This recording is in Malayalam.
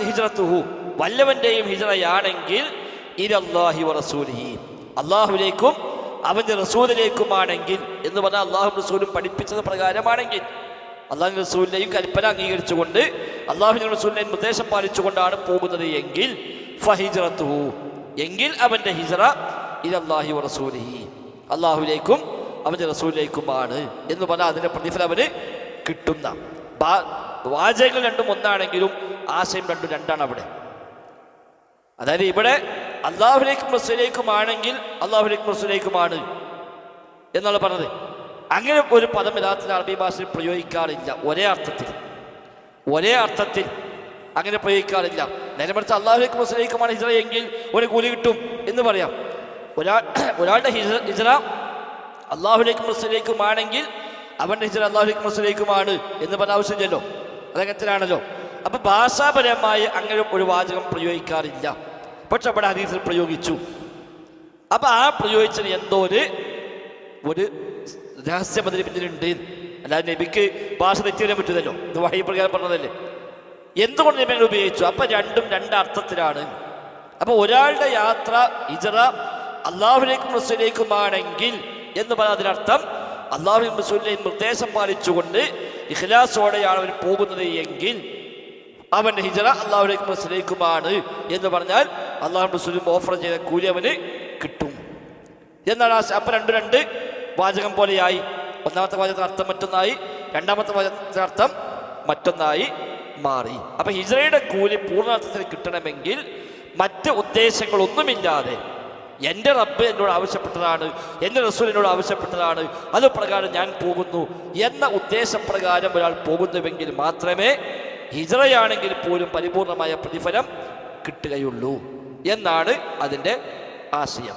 ഹിജ്റത്തുഹു, വല്ലവന്റെയും ഹിജ്റയാണെങ്കിൽ ഇലല്ലാഹി വറസൂലിഹി, അള്ളാഹുവിലേക്കും അവന്റെ റസൂലിലേക്കുമാണെങ്കിൽ എന്ന് പറഞ്ഞാൽ അള്ളാഹു റസൂലും പഠിപ്പിച്ചത് പ്രകാരമാണെങ്കിൽ, അള്ളാഹു റസൂലിനെയും കൽപ്പന അംഗീകരിച്ചുകൊണ്ട് അള്ളാഹുവിന്റെ റസൂലിനെയും നിർദ്ദേശം പാലിച്ചുകൊണ്ടാണ് പോകുന്നത് എങ്കിൽ ഫഹിജ്റത്തുഹു, എങ്കിൽ അവന്റെ ഹിജ്റ ഇലല്ലാഹി വറസൂലിഹി, അള്ളാഹുവിലേക്കും അവന്റെ റസൂലിലേക്കുമാണ് എന്ന് പറഞ്ഞാൽ അതിന്റെ പ്രതിഫലം അവന് കിട്ടുന്ന. വാചകങ്ങൾ രണ്ടും ഒന്നാണെങ്കിലും ആശയം രണ്ടാണ് അവിടെ. അതായത് ഇവിടെ അള്ളാഹുലേക്കും റസൂലിലേക്കുമാണെങ്കിൽ അള്ളാഹുലേക്കും റസൂലിലേക്കുമാണ് എന്നാണ് പറഞ്ഞത്. അങ്ങനെ ഒരു പദം യഥാർത്ഥത്തിൽ അറബി ഭാഷയിൽ പ്രയോഗിക്കാറില്ല. ഒരേ അർത്ഥത്തിൽ അങ്ങനെ പ്രയോഗിക്കാറില്ല. നേരെ മറിച്ച് അള്ളാഹുലേക്കും റസൂലിലേക്കുമാണ് ഹിജ്റ എങ്കിൽ ഒരു കൂലി കിട്ടും എന്ന് പറയാം. ഒരാളുടെ ഹിജ്റ അള്ളാഹുലേക്കും റസൂലിലേക്കുമാണെങ്കിൽ അവന്റെ ഹിജ്റ അള്ളാഹുലേക്കും റസൂലിലേക്കുമാണ് എന്ന് പറഞ്ഞ ആവശ്യമില്ലല്ലോ. അതങ്ങനത്തിലാണല്ലോ. അപ്പൊ ഭാഷാപരമായി അങ്ങനെ ഒരു വാചകം പ്രയോഗിക്കാറില്ല. പക്ഷെ അവിടെ ഹദീസിൽ പ്രയോഗിച്ചു. അപ്പൊ ആ പ്രയോഗിച്ചത് എന്തോ ഒരു രഹസ്യം അതിന് പിന്നിലുണ്ട്. അല്ലാതെ നബിക്ക് ഭാഷ തെറ്റിയാൻ പറ്റുന്നല്ലോ, ഇത് വഹി പ്രകാരം പറഞ്ഞതല്ലേ. എന്തുകൊണ്ട് നബി അങ്ങനെ ഉപയോഗിച്ചു? അപ്പൊ രണ്ടും രണ്ടർത്ഥത്തിലാണ്. അപ്പൊ ഒരാളുടെ യാത്ര ഹിജ്റ അള്ളാഹുലേക്കും റസൂലിലേക്കുമാണെങ്കിൽ എന്ന് പറഞ്ഞാൽ അതിനർത്ഥം അള്ളാഹുവിൻ റസൂലിനെയും നിർദ്ദേശം പാലിച്ചുകൊണ്ട് ഇഖ്ലാസോടെയാണ് അവൻ പോകുന്നത് എങ്കിൽ അവന്റെ ഹിജ്റ അള്ളാഹുലേക്കും റസൂലിലേക്കുമാണ് എന്ന് പറഞ്ഞാൽ അള്ളാഹു റസൂലും ഓഫർ ചെയ്ത കൂലി അവന് കിട്ടും എന്നാണ്. അപ്പൊ രണ്ട് വാചകം പോലെയായി. ഒന്നാമത്തെ വാചകത്തിന് അർത്ഥം മറ്റൊന്നായി, രണ്ടാമത്തെ വാചകത്തിന് അർത്ഥം മറ്റൊന്നായി മാറി. അപ്പൊ ഹിജ്റയുടെ കൂലി പൂർണ്ണാർത്ഥത്തിൽ കിട്ടണമെങ്കിൽ മറ്റ് ഉദ്ദേശങ്ങളൊന്നുമില്ലാതെ എൻ്റെ റബ്ബ് എന്നോട് ആവശ്യപ്പെട്ടതാണ്, എൻ്റെ റസൂൽ എന്നോട് ആവശ്യപ്പെട്ടതാണ്, അത് പ്രകാരം ഞാൻ പോകുന്നു എന്ന ഉദ്ദേശപ്രകാരം ഒരാൾ പോകുന്നുവെങ്കിൽ മാത്രമേ ഹിജ്റയാണെങ്കിൽ പോലും പരിപൂർണമായ പ്രതിഫലം കിട്ടുകയുള്ളൂ എന്നാണ് അതിൻ്റെ ആശയം.